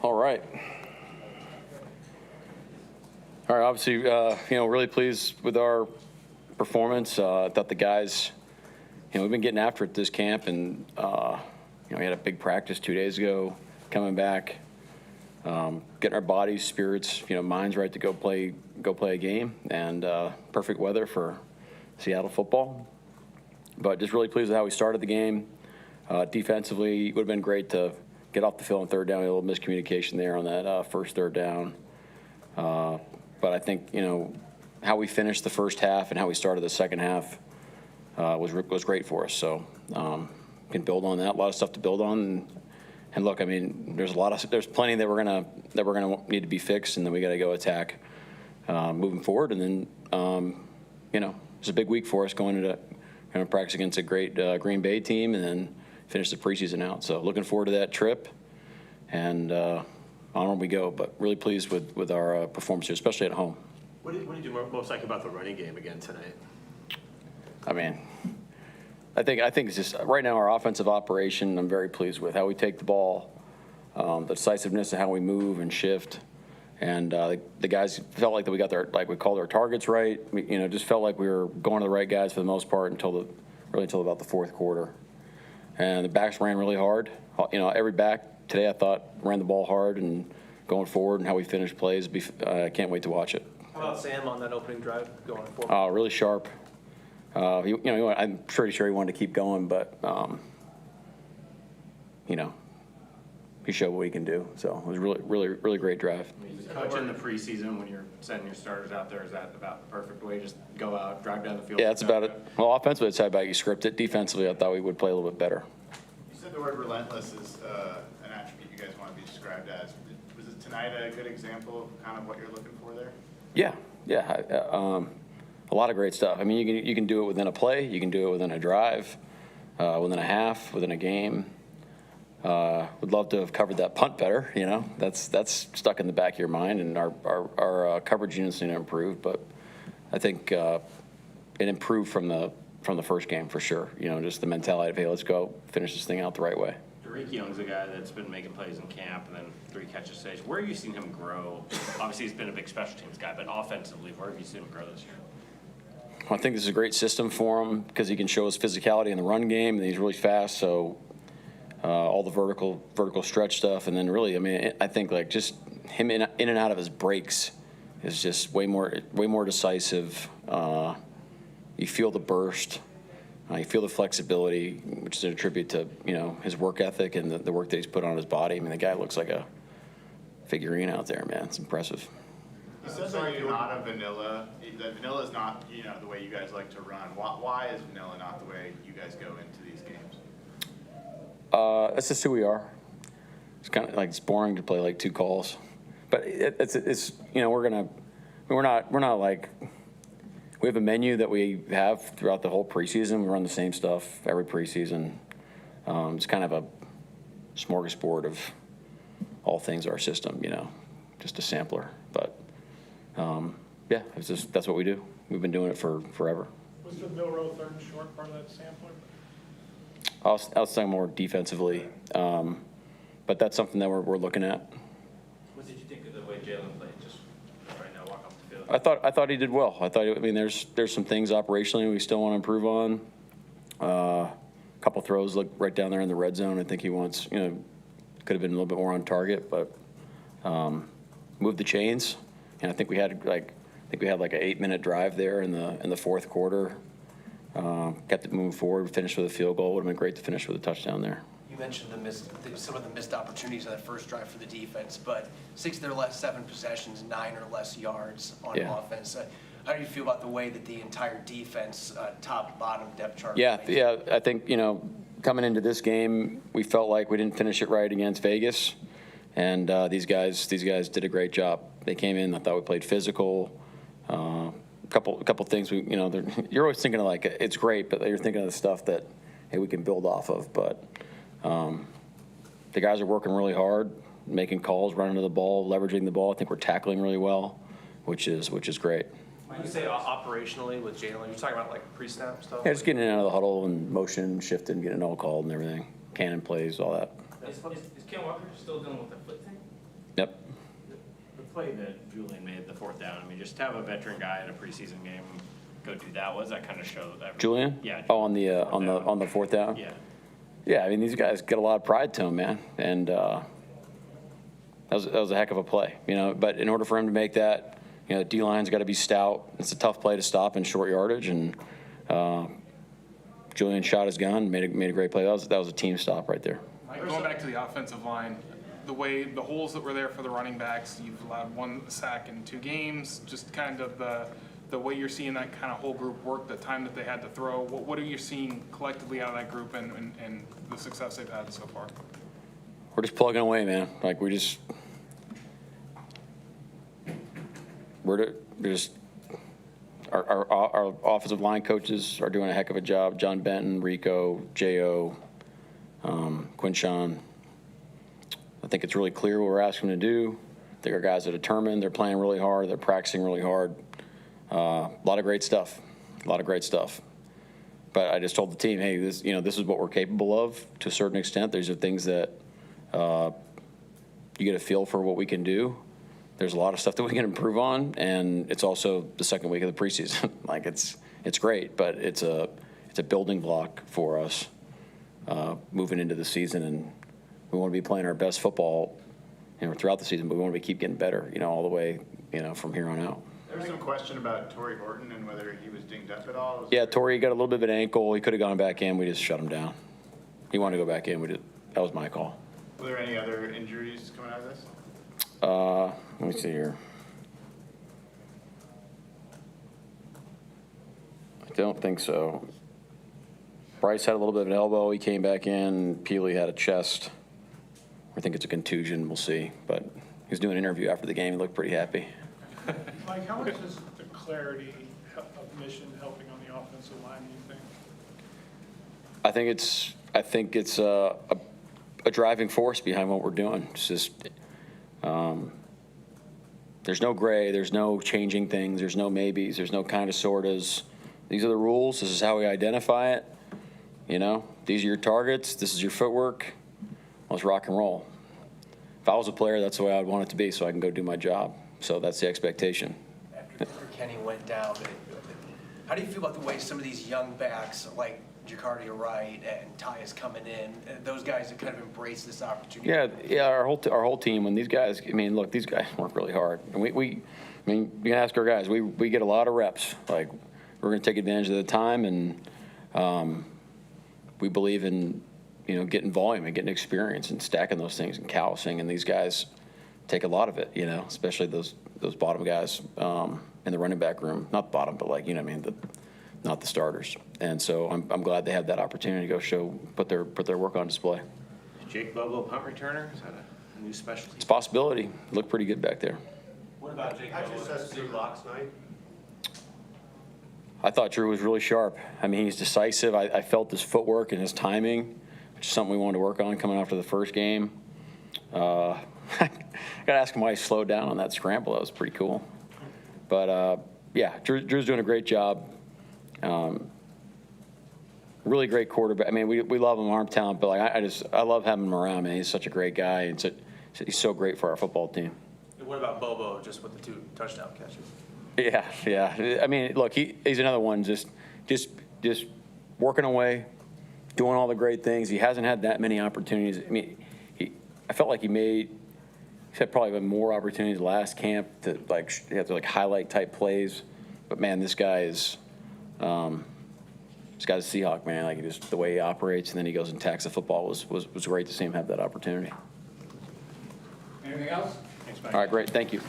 All right. All right, obviously, really pleased with our performance. I thought the guys, we've been getting after it this camp, and, we had a big practice 2 days ago, coming back, getting our bodies, spirits, minds right to go play a game, and perfect weather for Seattle football. But just really pleased with how we started the game. Defensively, it would have been great to get off the field on third down. A little miscommunication there on that first third down. But I think, how we finished the first half and how we started the second half was great for us. So can build on that. A lot of stuff to build on. And look, I mean, there's plenty that we're gonna need to be fixed, and then we got to go attack moving forward. And then, it's a big week for us going into practice against a great Green Bay team, and then finish the preseason out. So looking forward to that trip, and on we go. But really pleased with our performance here, especially at home. What did you most like about the running game again tonight? I mean, I think it's just right now our offensive operation. I'm very pleased with how we take the ball, the decisiveness of how we move and shift, and the guys felt like that we got we called our targets right. We, just felt like we were going to the right guys for the most part until about the fourth quarter, and the backs ran really hard. Every back today I thought ran the ball hard, and going forward and how we finished plays, I can't wait to watch it. How about Sam on that opening drive going forward? Really sharp. I'm pretty sure he wanted to keep going, but he showed what he can do. So it was really great drive. Coach, in the preseason, when you're sending your starters out there, is that about the perfect way? Just go out, drive down the field? Yeah, that's about it. Well, offensively, it's about you script it. Defensively, I thought we would play a little bit better. You said the word relentless is an attribute you guys want to be described as. Was it tonight a good example of kind of what you're looking for there? Yeah. A lot of great stuff. I mean, you can do it within a play, you can do it within a drive, within a half, within a game. Would love to have covered that punt better. That's stuck in the back of your mind, and our coverage units need to improve. But I think it improved from the first game for sure. Just the mentality of, hey, let's go finish this thing out the right way. Dareke Young's a guy that's been making plays in camp and then 3 catches stage. Where have you seen him grow? Obviously, he's been a big special teams guy, but offensively, where have you seen him grow this year? I think this is a great system for him because he can show his physicality in the run game, and he's really fast. So all the vertical stretch stuff, and then really, I mean, I think like just him in and out of his breaks is just way more decisive. You feel the burst, you feel the flexibility, which is a tribute to his work ethic and the work that he's put on his body. I mean, the guy looks like a figurine out there, man. It's impressive. You said that you're not a vanilla. That vanilla is not, the way you guys like to run. Why is vanilla not the way you guys go into these games? That's just who we are. It's kind of like it's boring to play like 2 calls, but it's we're not like we have a menu that we have throughout the whole preseason. We run the same stuff every preseason. It's kind of a smorgasbord of all things our system, just a sampler, but. Yeah, that's what we do. We've been doing it for forever. Was the Milroe third and short part of that sampler? I'll say more defensively, but that's something that we're looking at. What did you think of the way Jalen played just right now, walk off the field? I thought he did well. There's some things operationally we still want to improve on. A couple throws look right down there in the red zone. I think he wants, could have been a little bit more on target, but moved the chains. And I think we had like an 8-minute drive there in the fourth quarter. Kept it moving forward. Finished with a field goal. Would have been great to finish with a touchdown there. You mentioned some of the missed opportunities on that first drive for the defense, but 6 of their last 7 possessions, 9 or less yards on offense. How do you feel about the way that the entire defense, top, bottom, depth chart? Yeah. I think coming into this game, we felt like we didn't finish it right against Vegas, and these guys did a great job. They came in. I thought we played physical. Couple things you're always thinking of like it's great, but you're thinking of the stuff that we can build off of. But the guys are working really hard, making calls, running to the ball, leveraging the ball. I think we're tackling really well, which is great. When you say operationally with Jalen, you're talking about like pre-snap stuff? Yeah, just getting in and out of the huddle and motion, shifting, getting it all called and everything. Cannon plays, all that. Is Ken Walker still dealing with the foot thing? Yep. The play that Julian made, the fourth down, I mean, just to have a veteran guy in a preseason game go do that, what does that kind of show? Julian? Yeah. Oh, on the fourth down? Yeah. Yeah, I mean, these guys get a lot of pride to them, man. And that was a heck of a play, you know. But in order for him to make that, you know, the D-line's got to be stout. It's a tough play to stop in short yardage. And Julian shot his gun, made a great play. That was a team stop right there. Mike, going back to the offensive line, the holes that were there for the running backs, you've allowed 1 sack in 2 games, just kind of the way you're seeing that kind of whole group work, the time that they had to throw. What are you seeing collectively out of that group and the success they've had so far? We're just plugging away, man. Like, we're just our offensive line coaches are doing a heck of a job. John Benton, Rico, J.O., Quinshawn. I think it's really clear what we're asking them to do. I think our guys are determined. They're playing really hard. They're practicing really hard. A lot of great stuff. But I just told the team, hey, this is what we're capable of to a certain extent. These are things that you get a feel for what we can do. There's a lot of stuff that we can improve on, and it's also the second week of the preseason. Like, it's great, but it's a building block for us moving into the season, and we want to be playing our best football, you know, throughout the season. But we want to keep getting better, you know, all the way, you know, from here on out. There was some question about Torrey Horton and whether he was dinged up at all. Yeah, Torrey got a little bit of an ankle. He could have gone back in. We just shut him down. He wanted to go back in. That was my call. Were there any other injuries coming out of this? Let me see here. I don't think so. Bryce had a little bit of an elbow. He came back in. Peely had a chest. I think it's a contusion. We'll see. But he was doing an interview after the game. He looked pretty happy. Mike, how much is the clarity of mission helping on the offensive line, do you think? I think it's a driving force behind what we're doing. It's just there's no gray, there's no changing things, there's no maybes, there's no kind of sortas. These are the rules. This is how we identify it. You know, these are your targets. This is your footwork. Let's rock and roll. If I was a player, that's the way I would want it to be, so I can go do my job. So that's the expectation. After Kenny went down, how do you feel about the way some of these young backs, like Jacardia Wright and Ty is coming in, those guys have kind of embraced this opportunity? Yeah. Our whole team. When these guys, I mean, look, these guys work really hard, and I mean, you can ask our guys. We get a lot of reps. Like, we're going to take advantage of the time, and we believe in, you know, getting volume and getting experience and stacking those things and callousing. And these guys take a lot of it, you know, especially those bottom guys in the running back room. Not bottom, but, like, you know what I mean, not the starters. And so I'm glad they had that opportunity to go put their work on display. Jake Bobo, punt returner, is that a new specialty? It's a possibility. Looked pretty good back there. What about Jake How'd you Bobo? assess Drew last night? I thought Drew was really sharp. I mean, he's decisive. I felt his footwork and his timing, which is something we wanted to work on coming after the first game. I got to ask him why he slowed down on that scramble. That was pretty cool. But, yeah, Drew's doing a great job. Really great quarterback. I mean, we love him, arm talent, but, like, I love having him around, man. He's such a great guy, and he's so great for our football team. And what about Bobo, just with the 2 touchdown catches? Yeah. I mean, look, he's another one just working away, doing all the great things. He hasn't had that many opportunities. I mean, I felt like he's had probably more opportunities last camp to, like, highlight type plays. But, man, this guy is this guy's a Seahawk, man. Like, just the way he operates, and then he goes and attacks the football was great to see him have that opportunity. Anything else? All right, great. Thank you.